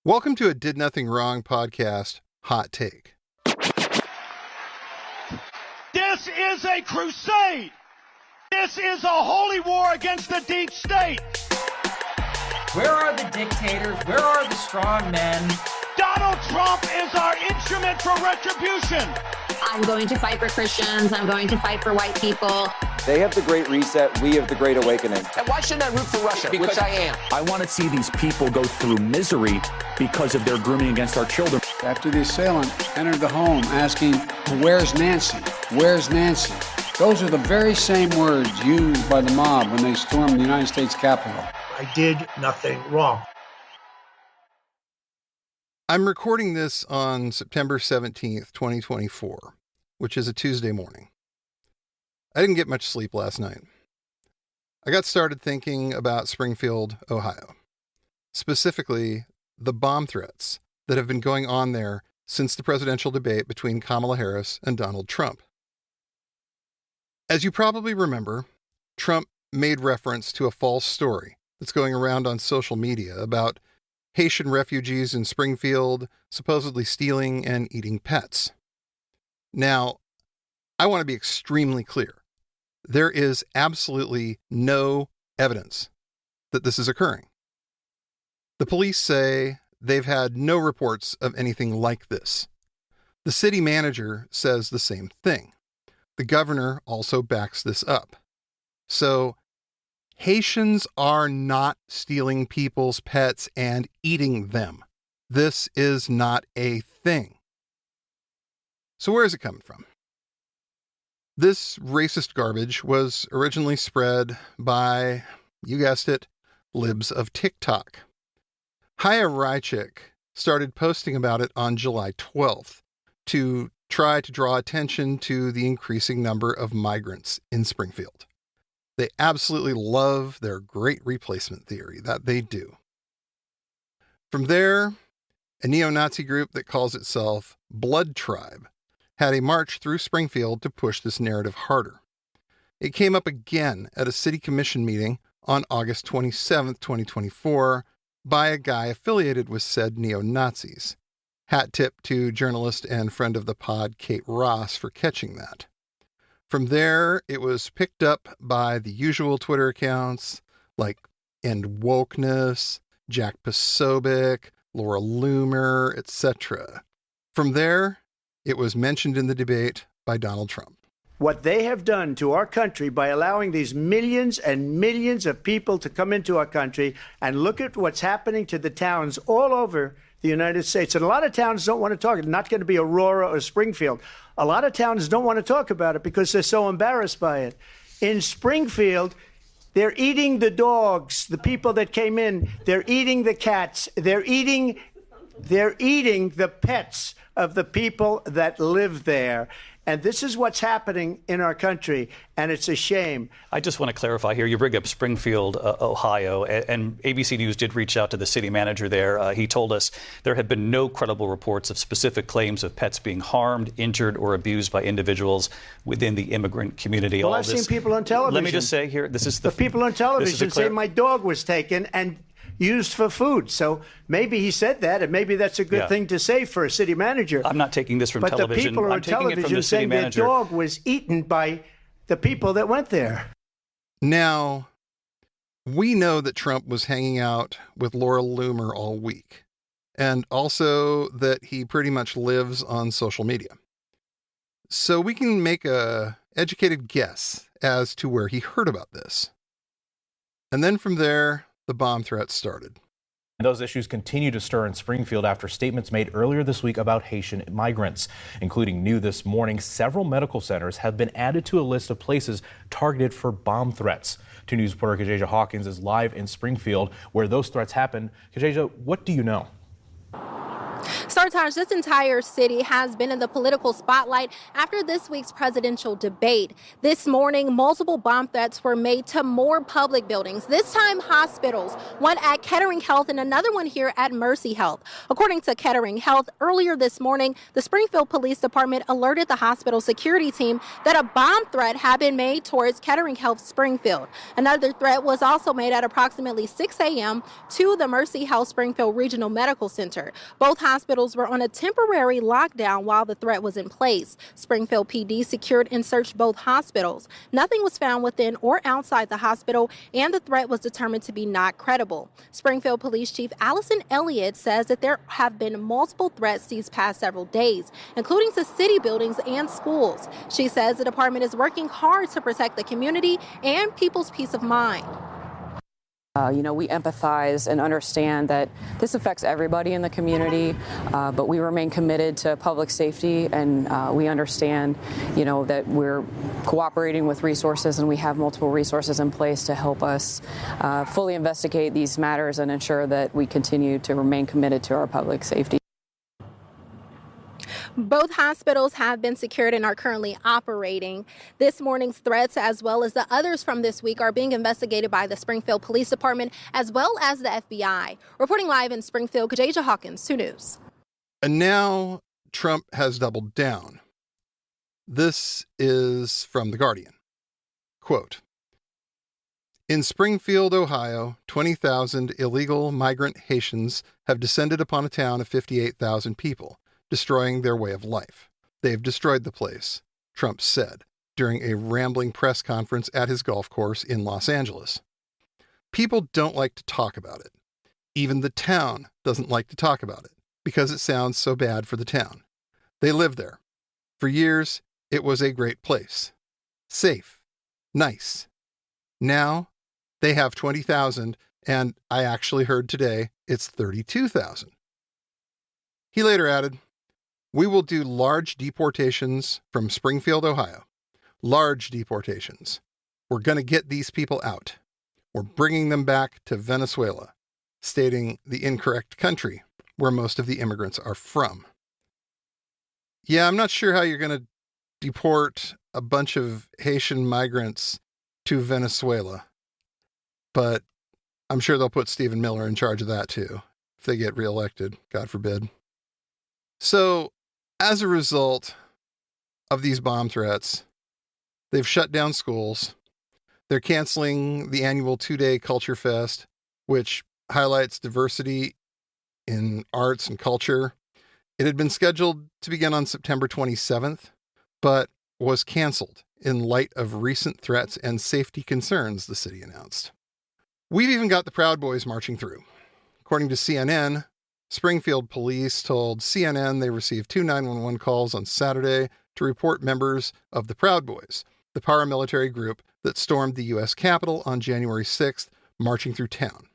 Welcome to a Did Nothing Wrong podcast, Hot Take. This is a crusade. This is a holy war against the deep state. Where are the dictators? Where are the strong men? Donald Trump is our instrument for retribution. I'm going to fight for Christians. I'm going to fight for white people. They have the Great Reset. We have the Great Awakening. And why shouldn't I root for Russia? Because I am. I want to see these people go through misery because of their grooming against our children. After the assailant entered the home asking, "Where's Nancy? Where's Nancy?" Those are the very same words used by the mob when they stormed the United States Capitol. I did nothing wrong. I'm recording this on September 17th, 2024, which is a Tuesday morning. I didn't get much sleep last night. I got started thinking about Springfield, Ohio, specifically the bomb threats that have been going on there since the presidential debate between Kamala Harris and Donald Trump. As you probably remember, Trump made reference to a false story that's going around on social media about Haitian refugees in Springfield supposedly stealing and eating pets. Now, I want to be extremely clear. There is absolutely no evidence that this is occurring. The police say they've had no reports of anything like this. The city manager says the same thing. The governor also backs this up. So, Haitians are not stealing people's pets and eating them. This is not a thing. So where is it coming from? This racist garbage was originally spread by, you guessed it, libs of TikTok. Haya Rychik started posting about it on July 12th to try to draw attention to the increasing number of migrants in Springfield. They absolutely love their great replacement theory, that they do. From there, a neo-Nazi group that calls itself Blood Tribe had a march through Springfield to push this narrative harder. It came up again at a city commission meeting on August 27th, 2024, by a guy affiliated with said neo-Nazis. Hat tip to journalist and friend of the pod, Kate Ross, for catching that. From there, it was picked up by the usual Twitter accounts like End Wokeness, Jack Posobiec, Laura Loomer, etc. From there, it was mentioned in the debate by Donald Trump. What they have done to our country by allowing these millions and millions of people to come into our country, and look at what's happening to the towns all over the United States. And a lot of towns don't want to talk. It's not going to be Aurora or Springfield. A lot of towns don't want to talk about it because they're so embarrassed by it. In Springfield, they're eating the dogs, the people that came in. They're eating the cats. They're eating the pets of the people that live there. And this is what's happening in our country, and it's a shame. I just want to clarify here. You bring up Springfield, Ohio, and ABC News did reach out to the city manager there. He told us there had been no credible reports of specific claims of pets being harmed, injured, or abused by individuals within the immigrant community. Well, I've seen people on television. Let me just say here, this is the people on television say my dog was taken and used for food. So maybe he said that, and maybe that's a good thing to say for a city manager. I'm not taking this from television. But the people on television saying their dog was eaten by the people that went there. Now, we know that Trump was hanging out with Laura Loomer all week, and also that he pretty much lives on social media. So we can make a educated guess as to where he heard about this. And then from there, the bomb threats started. Those issues continue to stir in Springfield after statements made earlier this week about Haitian migrants, including new this morning. Several medical centers have been added to a list of places targeted for bomb threats. 2 News reporter Kajeja Hawkins is live in Springfield where those threats happen. Kajeja, what do you know? So Sartaj, this entire city has been in the political spotlight after this week's presidential debate. This morning, multiple bomb threats were made to more public buildings, this time hospitals, one at Kettering Health and another one here at Mercy Health. According to Kettering Health, earlier this morning, the Springfield Police Department alerted the hospital security team that a bomb threat had been made towards Kettering Health Springfield. Another threat was also made at approximately 6 a.m. to the Mercy Health Springfield Regional Medical Center. Both hospitals were on a temporary lockdown while the threat was in place. Springfield PD secured and searched both hospitals. Nothing was found within or outside the hospital, and the threat was determined to be not credible. Springfield Police Chief Allison Elliott says that there have been multiple threats these past several days, including to city buildings and schools. She says the department is working hard to protect the community and people's peace of mind. We empathize and understand that this affects everybody in the community, but we remain committed to public safety, and we understand, that we're cooperating with resources, and we have multiple resources in place to help us fully investigate these matters and ensure that we continue to remain committed to our public safety. Both hospitals have been secured and are currently operating. This morning's threats, as well as the others from this week, are being investigated by the Springfield Police Department as well as the FBI. Reporting live in Springfield, Kajaja Hawkins, 2 News. And now Trump has doubled down. This is from The Guardian. Quote, in Springfield, Ohio, 20,000 illegal migrant Haitians have descended upon a town of 58,000 people, destroying their way of life. They've destroyed the place, Trump said during a rambling press conference at his golf course in Los Angeles. People don't like to talk about it. Even the town doesn't like to talk about it because it sounds so bad for the town. They live there. For years, it was a great place. Safe. Nice. Now, they have 20,000, and I actually heard today it's 32,000. He later added, we will do large deportations from Springfield, Ohio. Large deportations. We're going to get these people out. We're bringing them back to Venezuela, stating the incorrect country where most of the immigrants are from. Yeah, I'm not sure how you're going to deport a bunch of Haitian migrants to Venezuela, but I'm sure they'll put Stephen Miller in charge of that too, if they get reelected, God forbid. So, as a result of these bomb threats, they've shut down schools. They're canceling the annual 2-day Culture Fest, which highlights diversity in arts and culture. It had been scheduled to begin on September 27th, but was canceled in light of recent threats and safety concerns, the city announced. We've even got the Proud Boys marching through. According to CNN, Springfield police told CNN they received 2 911 calls on Saturday to report members of the Proud Boys, the paramilitary group that stormed the U.S. Capitol on January 6th, marching through town.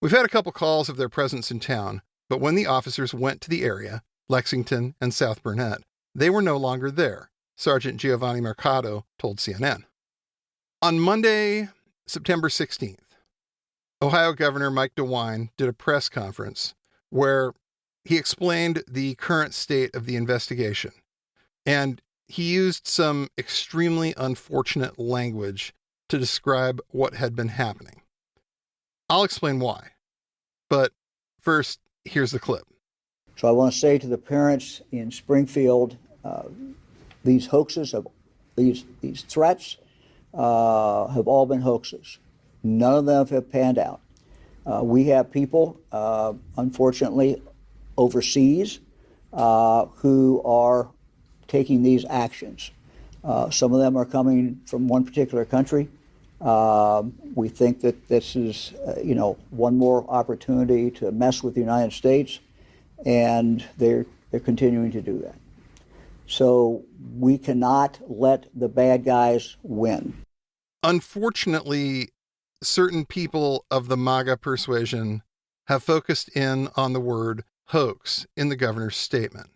We've had a couple calls of their presence in town, but when the officers went to the area, Lexington and South Burnett, they were no longer there, Sergeant Giovanni Mercado told CNN. On Monday, September 16th, Ohio Governor Mike DeWine did a press conference where he explained the current state of the investigation, and he used some extremely unfortunate language to describe what had been happening. I'll explain why, but first, here's the clip. So I want to say to the parents in Springfield, these hoaxes, these threats have all been hoaxes. None of them have panned out. We have people, unfortunately, overseas who are taking these actions. Some of them are coming from one particular country. We think that this is, one more opportunity to mess with the United States, and they're continuing to do that. So we cannot let the bad guys win. Unfortunately, certain people of the MAGA persuasion have focused in on the word hoax in the governor's statement.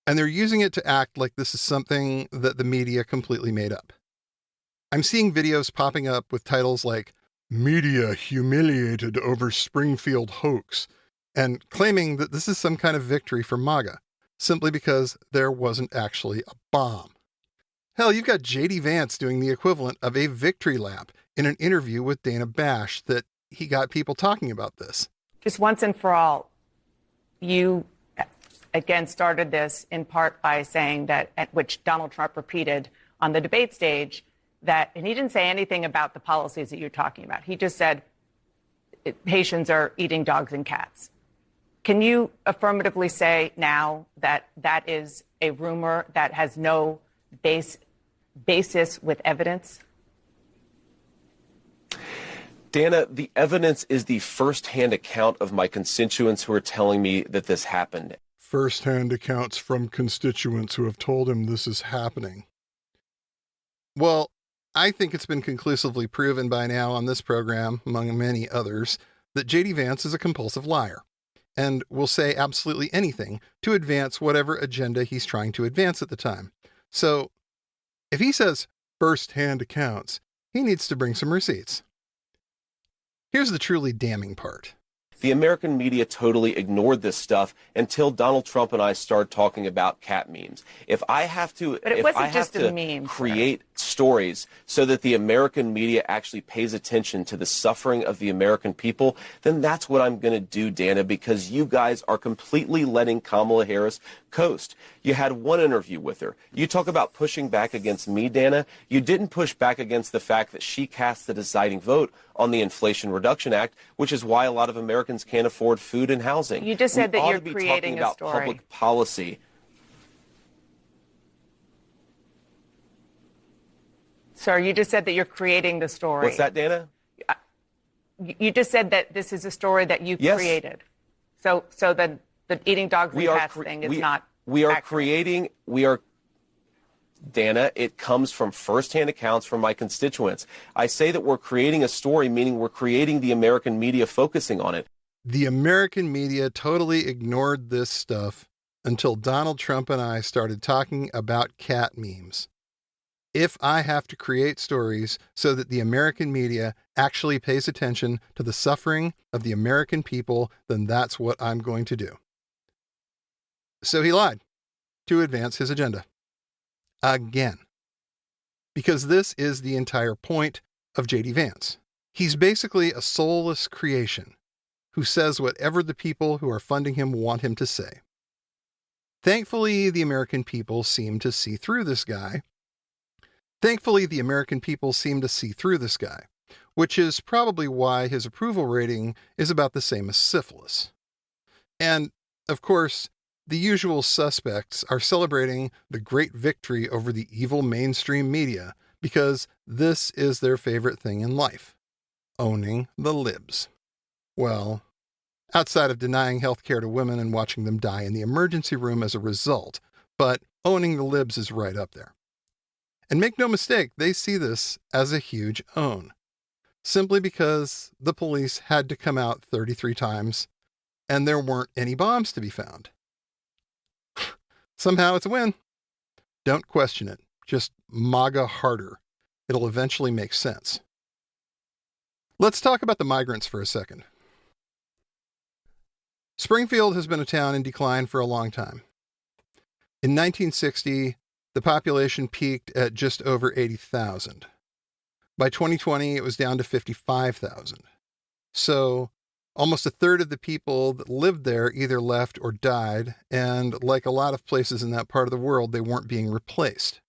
And they're using it to act like this is something that the media completely made up. I'm seeing videos popping up with titles like, "Media humiliated over Springfield hoax," and claiming that this is some kind of victory for MAGA, simply because there wasn't actually a bomb. Hell, you've got J.D. Vance doing the equivalent of a victory lap in an interview with Dana Bash that he got people talking about this. Just once and for all, you again started this in part by saying that, which Donald Trump repeated on the debate stage, that, and he didn't say anything about the policies that you're talking about. He just said Haitians are eating dogs and cats. Can you affirmatively say now that that is a rumor that has no basis with evidence? Dana, the evidence is the first-hand account of my constituents who are telling me that this happened. First-hand accounts from constituents who have told him this is happening. Well, I think it's been conclusively proven by now on this program, among many others, that J.D. Vance is a compulsive liar and will say absolutely anything to advance whatever agenda he's trying to advance at the time. So, if he says first-hand accounts, he needs to bring some receipts. Here's the truly damning part. The American media totally ignored this stuff until Donald Trump and I started talking about cat memes. If I have to, create stories so that the American media actually pays attention to the suffering of the American people, then that's what I'm going to do, Dana, because you guys are completely letting Kamala Harris coast. You had one interview with her. You talk about pushing back against me, Dana. You didn't push back against the fact that she cast the deciding vote on the Inflation Reduction Act, which is why a lot of Americans can't afford food and housing. You just said that you're creating a story. About public policy. Sir, you just said that you're creating the story. What's that, Dana? You just said that this is a story that you created. So the eating dogs and cats thing is not accurate. Dana, it comes from firsthand accounts from my constituents. I say that we're creating a story, meaning we're creating the American media focusing on it. The American media totally ignored this stuff until Donald Trump and I started talking about cat memes. If I have to create stories so that the American media actually pays attention to the suffering of the American people, then that's what I'm going to do. So he lied to advance his agenda. Again. Because this is the entire point of J.D. Vance. He's basically a soulless creation who says whatever the people who are funding him want him to say. Thankfully, the American people seem to see through this guy, which is probably why his approval rating is about the same as syphilis. And, of course, the usual suspects are celebrating the great victory over the evil mainstream media because this is their favorite thing in life, owning the libs. Well, outside of denying health care to women and watching them die in the emergency room as a result, but owning the libs is right up there. And make no mistake, they see this as a huge own, simply because the police had to come out 33 times and there weren't any bombs to be found. Somehow it's a win. Don't question it. Just MAGA harder. It'll eventually make sense. Let's talk about the migrants for a second. Springfield has been a town in decline for a long time. In 1960, the population peaked at just over 80,000. By 2020, it was down to 55,000. So, almost a third of the people that lived there either left or died, and like a lot of places in that part of the world, they weren't being replaced.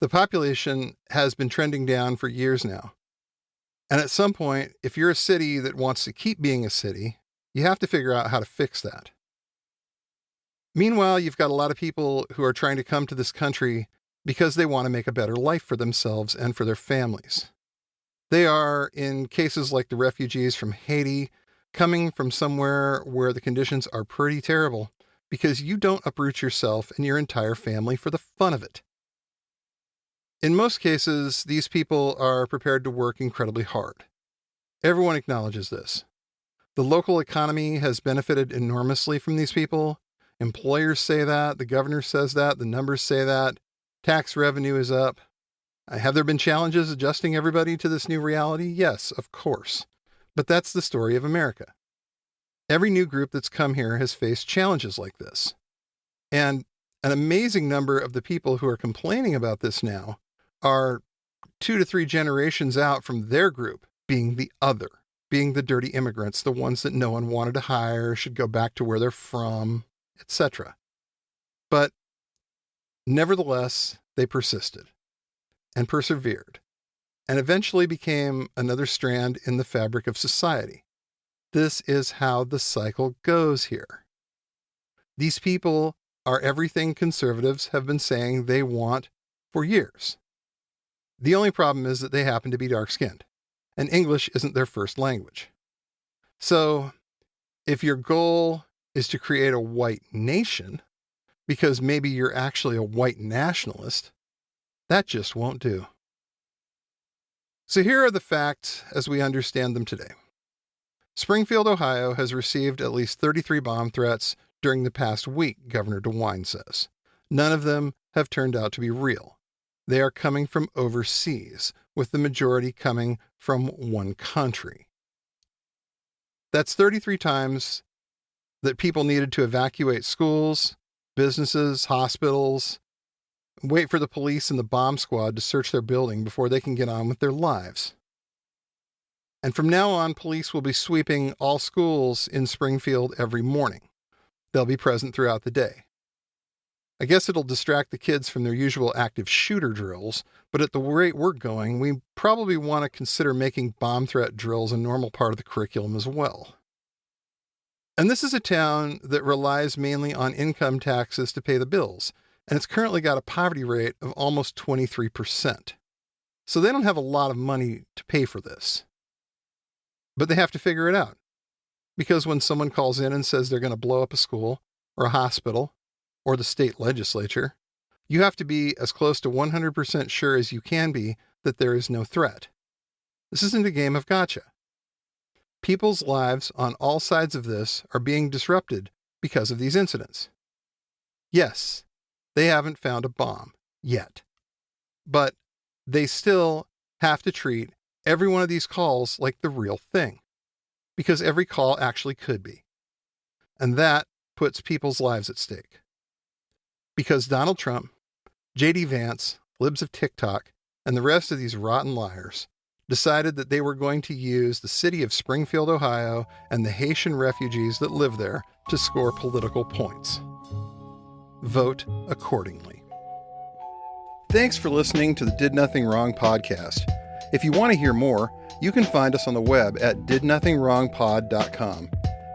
The population has been trending down for years now. And at some point, if you're a city that wants to keep being a city, you have to figure out how to fix that. Meanwhile, you've got a lot of people who are trying to come to this country because they want to make a better life for themselves and for their families. They are, in cases like the refugees from Haiti, coming from somewhere where the conditions are pretty terrible because you don't uproot yourself and your entire family for the fun of it. In most cases, these people are prepared to work incredibly hard. Everyone acknowledges this. The local economy has benefited enormously from these people. Employers say that, the governor says that, the numbers say that, tax revenue is up. Have there been challenges adjusting everybody to this new reality? Yes, of course. But that's the story of America. Every new group that's come here has faced challenges like this. And an amazing number of the people who are complaining about this now are 2 to 3 generations out from their group being the other, being the dirty immigrants, the ones that no one wanted to hire, should go back to where they're from, etc. But nevertheless, they persisted and persevered and eventually became another strand in the fabric of society. This is how the cycle goes here. These people are everything conservatives have been saying they want for years. The only problem is that they happen to be dark-skinned, and English isn't their first language. So, if your goal is to create a white nation, because maybe you're actually a white nationalist, that just won't do. So here are the facts as we understand them today. Springfield, Ohio has received at least 33 bomb threats during the past week, Governor DeWine says. None of them have turned out to be real. They are coming from overseas, with the majority coming from one country. That's 33 times that people needed to evacuate schools, businesses, hospitals, wait for the police and the bomb squad to search their building before they can get on with their lives. And from now on, police will be sweeping all schools in Springfield every morning. They'll be present throughout the day. I guess it'll distract the kids from their usual active shooter drills, but at the rate we're going, we probably want to consider making bomb threat drills a normal part of the curriculum as well. And this is a town that relies mainly on income taxes to pay the bills, and it's currently got a poverty rate of almost 23%. So they don't have a lot of money to pay for this. But they have to figure it out. Because when someone calls in and says they're going to blow up a school or a hospital or the state legislature, you have to be as close to 100% sure as you can be that there is no threat. This isn't a game of gotcha. People's lives on all sides of this are being disrupted because of these incidents. Yes, they haven't found a bomb yet, but they still have to treat every one of these calls like the real thing, because every call actually could be. And that puts people's lives at stake. Because Donald Trump, J.D. Vance, libs of TikTok, and the rest of these rotten liars decided that they were going to use the city of Springfield, Ohio, and the Haitian refugees that live there to score political points. Vote accordingly. Thanks for listening to the Did Nothing Wrong podcast. If you want to hear more, you can find us on the web at didnothingwrongpod.com.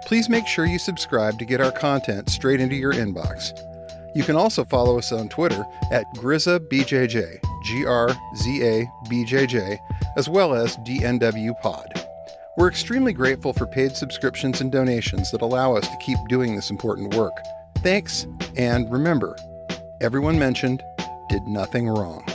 Please make sure you subscribe to get our content straight into your inbox. You can also follow us on Twitter at GRZABJJ, GRZABJJ, as well as DNWPod. We're extremely grateful for paid subscriptions and donations that allow us to keep doing this important work. Thanks, and remember, everyone mentioned did nothing wrong.